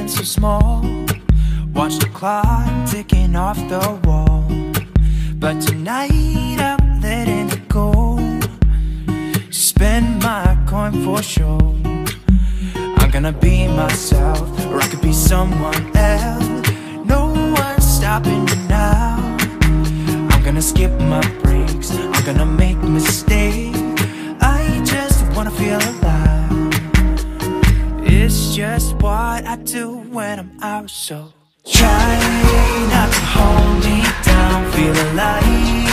feeling so small. Watch the clock ticking off the wall. But tonight I'm letting it go. Spend my coin for sure. I'm gonna be myself, or I could be someone else. No one's stopping me now. I'm gonna skip my breaks, I'm gonna make mistakes. I just wanna feel alive. It's just what I do when I'm out, so try not to hold me down. Feel alive.